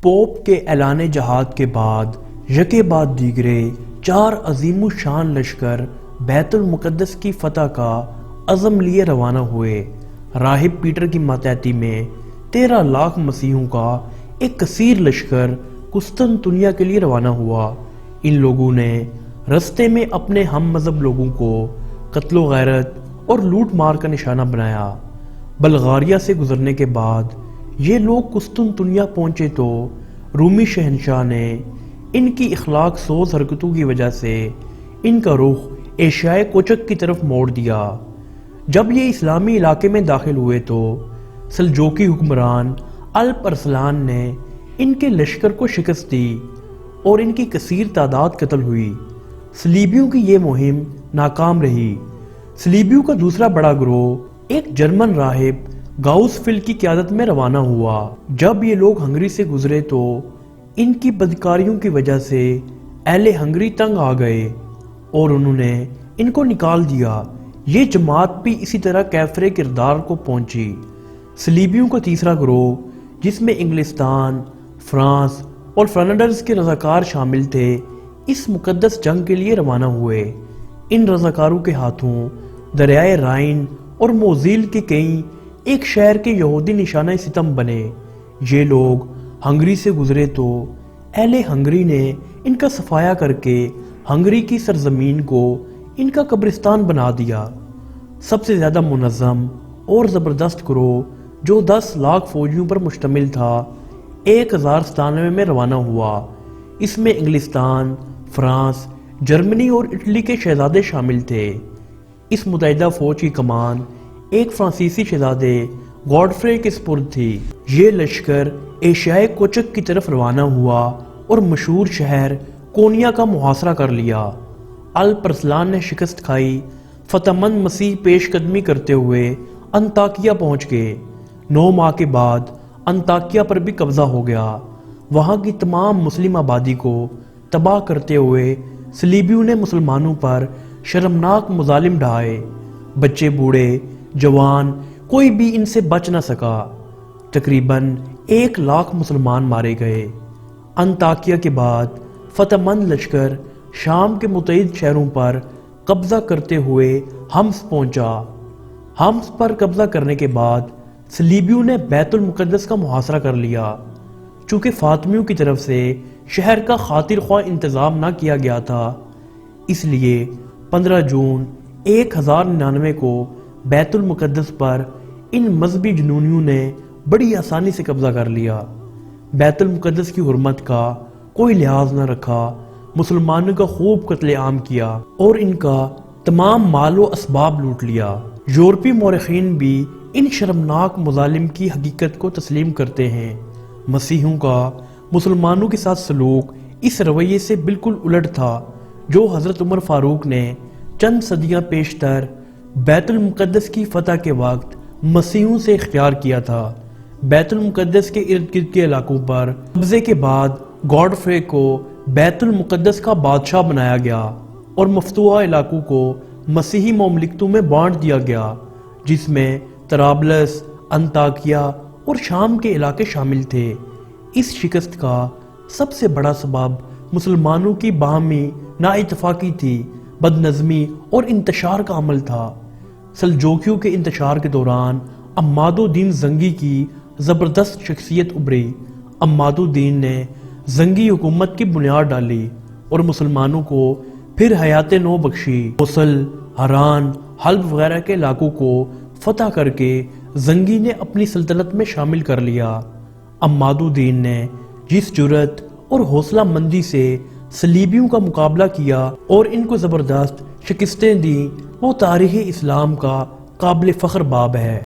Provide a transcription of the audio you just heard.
Pope کے اعلان جہاد کے بعد یکے بعد دیگرے 4 عظیم الشان لشکر بیت المقدس کی فتح کا عزم لیے روانہ ہوئے۔ راہب پیٹر کی ماتحتی میں 13 لاکھ مسیحیوں کا ایک کثیر لشکر قسطنطنیہ کے لیے روانہ ہوا۔ ان لوگوں نے رستے میں اپنے ہم مذہب لوگوں کو قتل و غارت اور لوٹ مار کا نشانہ بنایا۔ بلغاریہ سے گزرنے کے بعد یہ لوگ قسطنطنیہ پہنچے تو رومی شہنشاہ نے ان کی اخلاق سوز حرکتوں کی وجہ سے ان کا رخ ایشیائے کوچک کی طرف موڑ دیا۔ جب یہ اسلامی علاقے میں داخل ہوئے تو سلجوقی حکمران الپ ارسلان نے ان کے لشکر کو شکست دی اور ان کی کثیر تعداد قتل ہوئی۔ صلیبیوں کی یہ مہم ناکام رہی۔ صلیبیوں کا دوسرا بڑا گروہ ایک جرمن راہب گاؤس فل کی قیادت میں روانہ ہوا۔ جب یہ لوگ ہنگری سے گزرے تو ان کی بدکاریوں کی وجہ سے اہل ہنگری تنگ آ گئے اور انہوں نے ان کو نکال دیا۔ یہ جماعت بھی اسی طرح کیفر کردار کو پہنچی۔ صلیبیوں کا تیسرا گروہ جس میں انگلستان، فرانس اور فلانڈرز کے رضاکار شامل تھے اس مقدس جنگ کے لیے روانہ ہوئے۔ ان رضاکاروں کے ہاتھوں دریائے رائن اور موزیل کے کئی ایک شہر کے یہودی نشانہ ستم بنے۔ یہ لوگ ہنگری سے گزرے تو اہل ہنگری نے ان کا صفایا کر کے ہنگری کی سرزمین کو ان کا قبرستان بنا دیا۔ سب سے زیادہ منظم اور زبردست گروہ جو 10 لاکھ فوجیوں پر مشتمل تھا 1097 میں روانہ ہوا۔ اس میں انگلستان، فرانس، جرمنی اور اٹلی کے شہزادے شامل تھے۔ اس متحدہ فوج کی کمان ایک فرانسیسی شہزادے گوڈفرے کے سپرد تھی۔ یہ لشکر ایشیائے کوچک کی طرف روانہ ہوا اور مشہور شہر کونیا کا محاصرہ کر لیا۔ الپ ارسلان نے شکست کھائی، فتح مند مسیح پیش قدمی کرتے ہوئے انطاکیہ پہنچ گئے۔ 9 ماہ کے بعد انطاکیہ پر بھی قبضہ ہو گیا۔ وہاں کی تمام مسلم آبادی کو تباہ کرتے ہوئے صلیبیوں نے مسلمانوں پر شرمناک مظالم ڈھائے۔ بچے، بوڑھے، جوان، کوئی بھی ان سے بچ نہ سکا۔ تقریباً 1 لاکھ مسلمان مارے گئے۔ انطاکیہ کے بعد فتح مند لشکر شام کے متعدد شہروں پر قبضہ کرتے ہوئے حمص پہنچا۔ حمص پر قبضہ کرنے کے بعد صلیبیوں نے بیت المقدس کا محاصرہ کر لیا۔ چونکہ فاطمیوں کی طرف سے شہر کا خاطر خواہ انتظام نہ کیا گیا تھا، اس لیے 15 جون 1099 کو بیت المقدس پر ان مذہبی جنونیوں نے بڑی آسانی سے قبضہ کر لیا۔ بیت المقدس کی حرمت کا کوئی لحاظ نہ رکھا، مسلمانوں کا خوب قتل عام کیا اور ان کا تمام مال و اسباب لوٹ لیا۔ یورپی مورخین بھی ان شرمناک مظالم کی حقیقت کو تسلیم کرتے ہیں۔ مسیحیوں کا مسلمانوں کے ساتھ سلوک اس رویے سے بالکل الٹ تھا جو حضرت عمر فاروق نے چند صدیاں پیشتر بیت المقدس کی فتح کے وقت مسیحیوں سے اختیار کیا تھا۔ بیت المقدس کے ارد گرد کے علاقوں پر قبضے کے بعد گوڈفرے کو بیت المقدس کا بادشاہ بنایا گیا اور مفتوحہ علاقوں کو مسیحی مملکتوں میں بانٹ دیا گیا، جس میں طرابلس، انطاکیہ اور شام کے علاقے شامل تھے۔ اس شکست کا سب سے بڑا سبب مسلمانوں کی باہمی نا اتفاقی تھی، بد نظمی اور انتشار کا عمل تھا۔ سلجوکیوں کے انتشار کے دوران عماد الدین زنگی کی زبردست شخصیت ابھری۔ عماد الدین نے زنگی حکومت کی بنیاد ڈالی اور مسلمانوں کو پھر حیات نو بخشی۔ موصل، حران، حلب وغیرہ کے علاقوں کو فتح کر کے زنگی نے اپنی سلطنت میں شامل کر لیا۔ عماد الدین نے جس جرأت اور حوصلہ مندی سے صلیبیوں کا مقابلہ کیا اور ان کو زبردست شکستیں دیں وہ تاریخ اسلام کا قابل فخر باب ہے۔